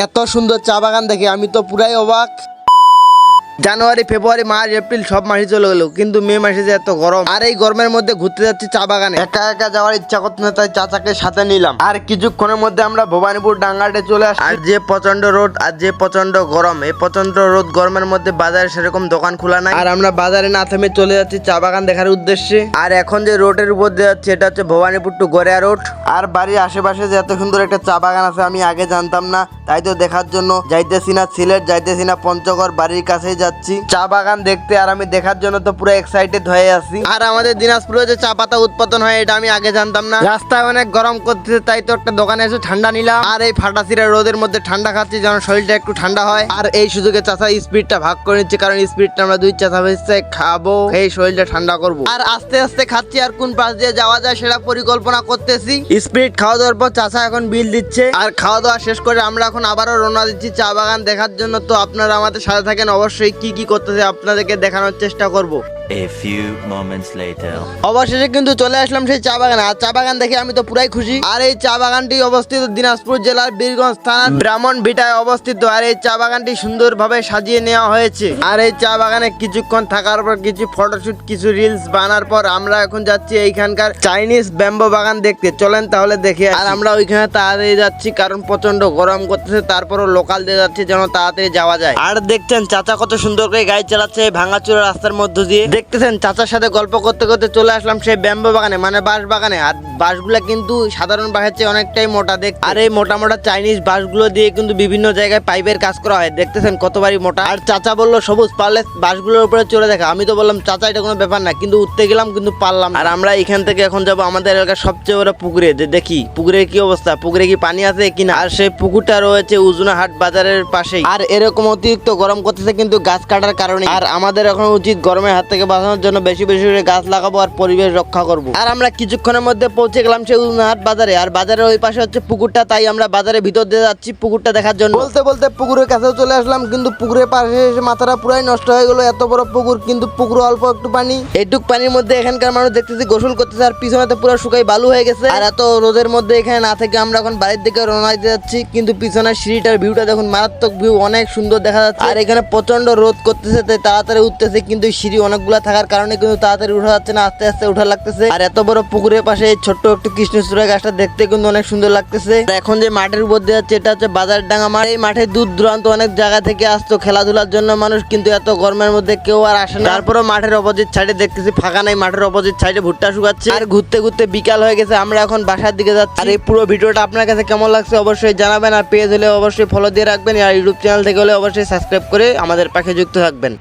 এত সুন্দর চা বাগান দেখে আমি তো পুরাই অবাক। জানুয়ারি, ফেব্রুয়ারি, মার্চ, এপ্রিল সব মাসে চলে গেল, কিন্তু মে মাসে যে এত গরম। আর এই গরমের মধ্যে ঘুরতে যাচ্ছি চা বাগানে। একা একা যাওয়ার ইচ্ছা করতে না, তাই চাচাকে সাথে নিলাম। আর কিছুক্ষণের মধ্যে আমরা ভবানীপুর ডাঙ্গাটে চলে আসি। আর যে প্রচন্ড রোদ আর যে প্রচন্ড গরম, এই প্রচন্ড রোদ গরমের মধ্যে বাজারে সেরকম দোকান খোলা নাই। আর আমরা বাজারে না থেমে চলে যাচ্ছি চা বাগান দেখার উদ্দেশ্যে। আর এখন যে রোডের উপর দিয়ে যাচ্ছে এটা হচ্ছে ভবানীপুর টু গড়িয়া রোড। আর বাড়ির আশেপাশে যে এত সুন্দর একটা চা বাগান আছে আমি আগে জানতাম না, তাই তো দেখার জন্য যাইতেছি না সিলেট, যাইতেছি না পঞ্চগড়, বাড়ির কাছেই যাচ্ছি চা বাগান দেখতে। আর আমি দেখার জন্য তো পুরো এক্সাইটেড হয়ে আছি। আর আমাদের দিনাজপুরে যে চা পাতা উৎপাদন হয় এটা আমি আগে জানতাম না। রাস্তায় অনেক গরম করতেছে, তাই তো একটা দোকানে এসে ঠান্ডা নিলাম। আর এই ফাটাচিরা রোদের মধ্যে ঠান্ডা খাচ্ছি যেন শরীরটা একটু ঠান্ডা হয়। আর এই সুযোগে চাচা স্পিডটা ভাগ করে নিচ্ছে, কারণ স্পিডটা আমরা দুই চাচা ভেসে খাবো, এই শরীরটা ঠান্ডা করবো। আর আস্তে আস্তে খাচ্ছি, আর কোন পাশ দিয়ে যাওয়া যায় সেটা পরিকল্পনা করতেছি। স্পিড খাওয়া দাওয়ার পর চাচা এখন বিল দিচ্ছে। আর খাওয়া দাওয়া শেষ করে আমরা এখন আবারও রওনা দিচ্ছি চা বাগান দেখার জন্য। তো আপনারা আমাদের সাথে থাকেন, অবশ্যই কি কি করতেছে আপনাদেরকে দেখানোর চেষ্টা করব। A few moments later. অবশেষে কিন্তু চলে আসলাম সেই চা বাগানে। আর চা বাগান দেখে আমি তো পুরাই খুশি। আর এই চা বাগানটি অবস্থিত দিনাজপুর জেলার বীরগঞ্জ থানার ব্রাহ্মণভিটায় অবস্থিত। আর এই চা বাগানটি সুন্দরভাবে সাজিয়ে নেওয়া হয়েছে। আর এই চা বাগানে কিছুক্ষণ থাকার পর কিছু ফটোশুট, কিছু রিলস বানার পর আমরা এখন যাচ্ছি এইখানকার চাইনিজ ব্যাম্বো বাগান দেখতে। চলেন তাহলে দেখে। আর আমরা ওইখানে তাড়াতাড়ি যাচ্ছি কারণ প্রচন্ড গরম করতেছে, তারপরও লোকাল দিয়ে যাচ্ছি যেন তাড়াতাড়ি যাওয়া যায়। আর দেখছেন চাচা কত সুন্দর করে গাড়ি চালাচ্ছে ভাঙাচোরা রাস্তার মধ্য দিয়ে। দেখতেছেন চাচার সাথে গল্প করতে করতে চলে আসলাম সেই ব্যাম্বো বাগানে, মানে বাঁশ বাগানে। আর বাঁশগুলা কিন্তু সাধারণ বাঁশের চেয়ে অনেকটাই মোটা দেখতে। আর এই মোটা মোটা চাইনিজ বাঁশগুলো দিয়ে কিন্তু বিভিন্ন জায়গায় পাইপের কাজ করা হয়। দেখতেছেন কতবারই মোটা। আর চাচা বললো সবুজ পারলে বাঁশগুলোর উপরে চলে দেখা। আমি তো বললাম চাচা এটা কোনো ব্যাপার না, কিন্তু উঠতে গেলাম কিন্তু পারলাম। আর আমরা এখান থেকে এখন যাবো আমাদের এলাকার সবচেয়ে বড় পুকুরে, যে দেখি পুকুরের কি অবস্থা, পুকুরে কি পানি আছে কিনা। আর সেই পুকুরটা রয়েছে উজুনাহাট বাজারের পাশেই। আর এরকম অতিরিক্ত গরম করতেছে কিন্তু গাছ কাটার কারণে। আর আমাদের এখন উচিত গরমের হাত থেকে বাঁচানোর জন্য বেশি বেশি করে গাছ লাগাবো আর পরিবেশ রক্ষা করব। আর আমরা কিছুক্ষণের মধ্যে পৌঁছে গেলাম সেই উজুনাহাট বাজারে। আর বাজারের ওই পাশে হচ্ছে পুকুরটা, তাই আমরা বাজারের ভিতর দিয়ে যাচ্ছি পুকুরটা দেখার জন্য। বলতে বলতে পুকুরের কাছেও চলে আসলাম, কিন্তু পুকুরের পাশে এসে মাথাটা পুরাই নষ্ট হয়ে গেল। এত বড় পুকুর কিন্তু পুকুরে অল্প একটু পানি। এইটুক পানির মধ্যে এখানকার মানুষ দেখতেছি গোসল করতেছে। আর পিছনে তো পুরো শুকাই বালু হয়ে গেছে। আর এত রোদের মধ্যে এখানে না থেকে আমরা এখন বাড়ির দিকে রওনা দিতে যাচ্ছি। কিন্তু পিছনের সিঁড়িটার ভিউটা দেখুন, মারাত্মক ভিউ, অনেক সুন্দর দেখা যাচ্ছে। আর এখানে প্রচন্ড রোদ করতেছে, তাই তাড়াতাড়ি উঠতেছে, কিন্তু সিঁড়ি অনেকগুলা থাকার কারণে কিন্তু তাড়াতাড়ি উঠা যাচ্ছে না, আস্তে আস্তে উঠা লাগতেছে। আর এত বড় পুকুরের পাশে এই ছোট্ট একটু কৃষ্ণচূড়া গাছটা দেখতে কিন্তু অনেক সুন্দর লাগতেছে। এখন যে মাঠের উপর দিয়ে যাচ্ছে এটা হচ্ছে বাজার ডাঙ্গা মাঠ। এই মাঠে দূর দূরান্ত অনেক জায়গা থেকে আসতো খেলাধুলার জন্য মানুষ, কিন্তু এত গরমের মধ্যে কেউ আর আসে না। তারপরে মাঠের অপোজিট সাইডে দেখতেছি ফাঁকা নাই, মাঠের অপোজিট সাইডে ভুট্টা শুকাচ্ছে। আর ঘুরতে ঘুরতে বিকাল হয়ে গেছে, আমরা এখন বাসার দিকে যাচ্ছি। আর এই পুরো ভিডিওটা আপনার কাছে কেমন লাগছে অবশ্যই জানাবেন। আর পেজ হলে অবশ্যই ফলো দিয়ে রাখবেন। আর ইউটিউব চ্যানেল থেকে হলে অবশ্যই সাবস্ক্রাইব করে আমাদের পাশে যুক্ত থাকবেন।